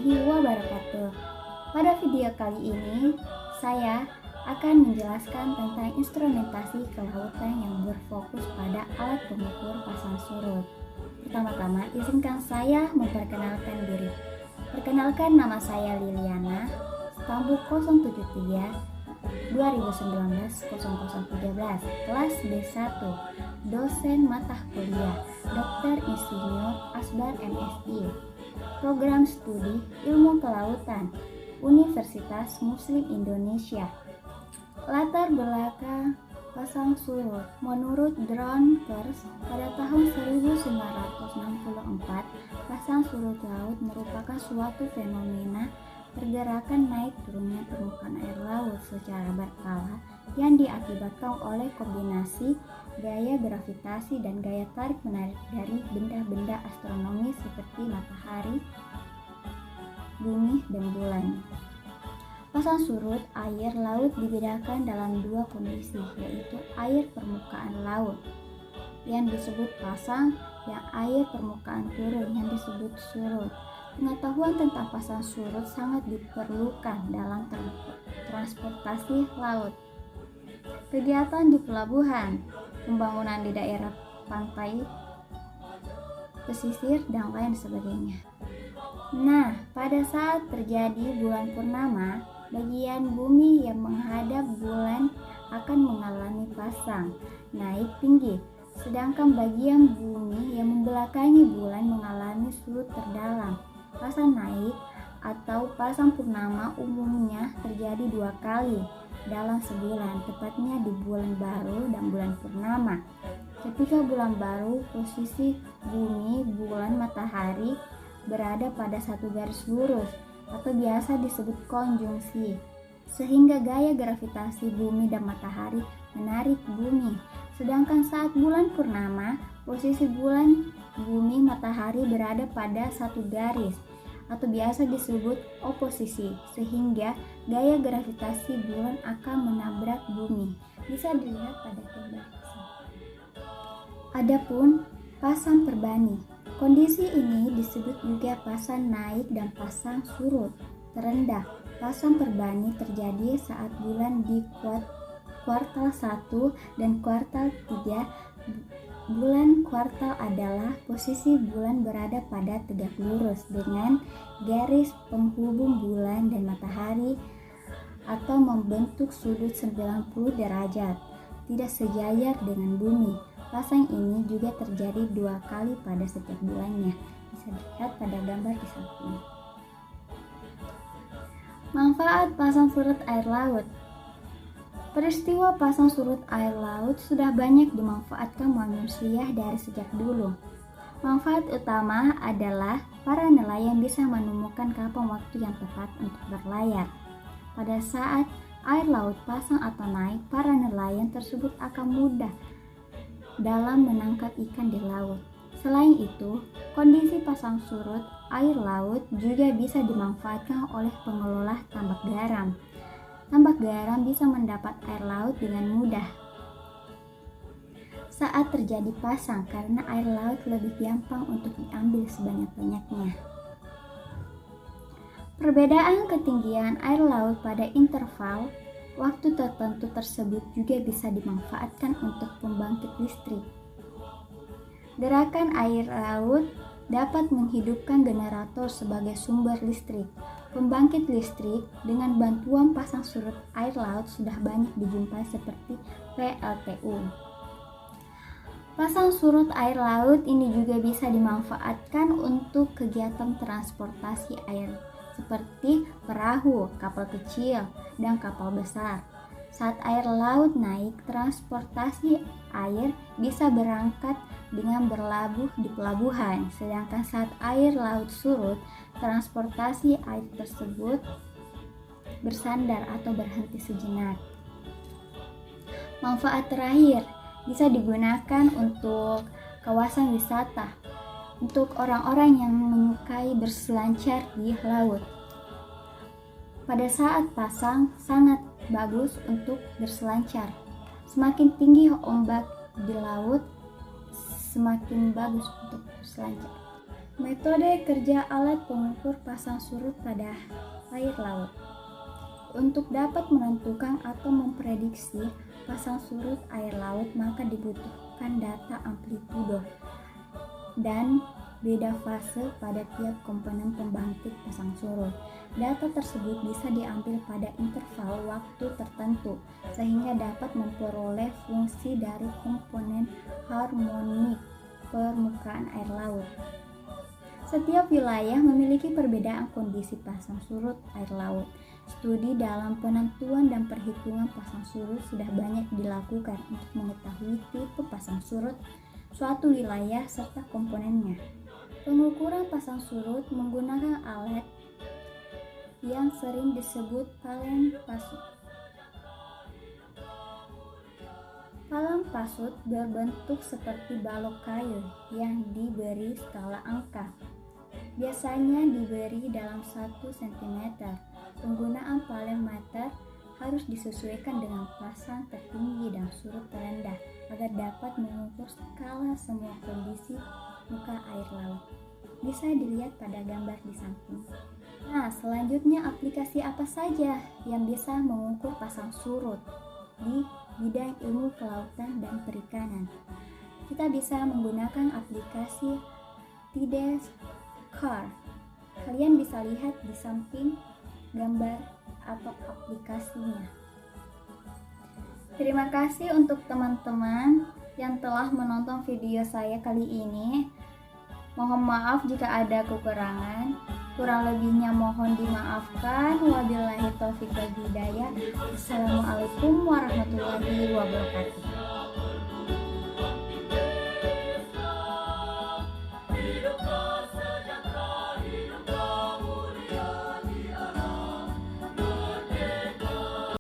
warahmatullahi wabarakatuh. Pada video kali ini, saya akan menjelaskan tentang instrumentasi kelautan yang berfokus pada alat pengukur pasang surut. Pertama-tama, izinkan saya memperkenalkan diri. Perkenalkan, nama saya Liliana, stambuk 073 2019-0013, kelas B1, dosen mata kuliah Dr. Insinyur Asbar MSI, program studi ilmu kelautan Universitas Muslim Indonesia. Latar belakang pasang surut. Menurut Dronkers, pada tahun 1964, pasang surut laut merupakan suatu fenomena pergerakan naik turunnya permukaan air laut secara berkala yang diakibatkan oleh kombinasi gaya gravitasi dan gaya tarik menarik dari benda-benda astronomi seperti matahari, bumi, dan bulan. Pasang surut air laut dibedakan dalam dua kondisi, yaitu air permukaan laut yang disebut pasang dan air permukaan turun yang disebut surut. Pengetahuan tentang pasang surut sangat diperlukan dalam transportasi laut, kegiatan di pelabuhan, pembangunan di daerah pantai, pesisir, dan lain sebagainya. Nah, pada saat terjadi bulan purnama, bagian bumi yang menghadap bulan akan mengalami pasang naik tinggi, sedangkan bagian bumi yang membelakangi bulan mengalami surut terdalam. Pasang naik atau pasang purnama umumnya terjadi 2 kali dalam sebulan, tepatnya di bulan baru dan bulan purnama. Ketika bulan baru, posisi bumi, bulan, matahari berada pada satu garis lurus atau biasa disebut konjungsi, sehingga gaya gravitasi bumi dan matahari menarik bumi. Sedangkan saat bulan purnama, posisi bulan, bumi, matahari berada pada satu garis atau biasa disebut oposisi, sehingga gaya gravitasi bulan akan menabrak bumi. Bisa dilihat pada gambar di sini. Adapun pasang perbani, kondisi ini disebut juga pasang naik dan pasang surut terendah. Pasang perbani terjadi saat bulan di kuartal 1 dan kuartal 3. Bulan kuartal adalah posisi bulan berada pada tegak lurus dengan garis penghubung bulan dan matahari atau membentuk sudut 90 derajat, tidak sejajar dengan bumi. Pasang ini juga terjadi 2 kali pada setiap bulannya. Bisa dilihat pada gambar di samping. Manfaat pasang surut air laut. Peristiwa pasang surut air laut sudah banyak dimanfaatkan manusia dari sejak dulu. Manfaat utama adalah para nelayan bisa menemukan kapan waktu yang tepat untuk berlayar. Pada saat air laut pasang atau naik, para nelayan tersebut akan mudah dalam menangkap ikan di laut. Selain itu, kondisi pasang surut air laut juga bisa dimanfaatkan oleh pengelola tambak garam. Tambak garam bisa mendapat air laut dengan mudah saat terjadi pasang karena air laut lebih gampang untuk diambil sebanyak-banyaknya. Perbedaan ketinggian air laut pada interval waktu tertentu tersebut juga bisa dimanfaatkan untuk pembangkit listrik. Gerakan air laut dapat menghidupkan generator sebagai sumber listrik. Pembangkit listrik dengan bantuan pasang surut air laut sudah banyak dijumpai seperti PLTU. Pasang surut air laut ini juga bisa dimanfaatkan untuk kegiatan transportasi air seperti perahu, kapal kecil, dan kapal besar. Saat air laut naik, transportasi air bisa berangkat dengan berlabuh di pelabuhan, sedangkan saat air laut surut, transportasi air tersebut bersandar atau berhenti sejenak. Manfaat terakhir bisa digunakan untuk kawasan wisata, untuk orang-orang yang menyukai berselancar di laut. Pada saat pasang sangat bagus untuk berselancar. Semakin tinggi ombak di laut, semakin bagus untuk berselancar. Metode kerja alat pengukur pasang surut pada air laut. Untuk dapat menentukan atau memprediksi pasang surut air laut, maka dibutuhkan data amplitudo dan beda fase pada tiap komponen pembangkit pasang surut. Data tersebut bisa diambil pada interval waktu tertentu sehingga dapat memperoleh fungsi dari komponen harmonik permukaan air laut. Setiap wilayah memiliki perbedaan kondisi pasang surut air laut. Studi dalam penentuan dan perhitungan pasang surut sudah banyak dilakukan untuk mengetahui tipe pasang surut suatu wilayah serta komponennya. Pengukuran pasang surut menggunakan alat yang sering disebut palem pasut. Palem pasut berbentuk seperti balok kayu yang diberi skala angka. Biasanya diberi dalam 1 cm. Penggunaan palem meter harus disesuaikan dengan pasang tertinggi dan surut terendah agar dapat mengukur skala semua kondisi muka air laut. Bisa dilihat pada gambar di samping. Nah, selanjutnya aplikasi apa saja yang bisa mengukur pasang surut di bidang ilmu kelautan dan perikanan? Kita bisa menggunakan aplikasi TDES-CAR. Kalian bisa lihat di samping gambar atau aplikasinya. Terima kasih untuk teman-teman yang telah menonton video saya kali ini. Mohon maaf jika ada kekurangan. Kurang lebihnya mohon dimaafkan. Wabillahi taufiq wal hidayah. Assalamualaikum warahmatullahi wabarakatuh.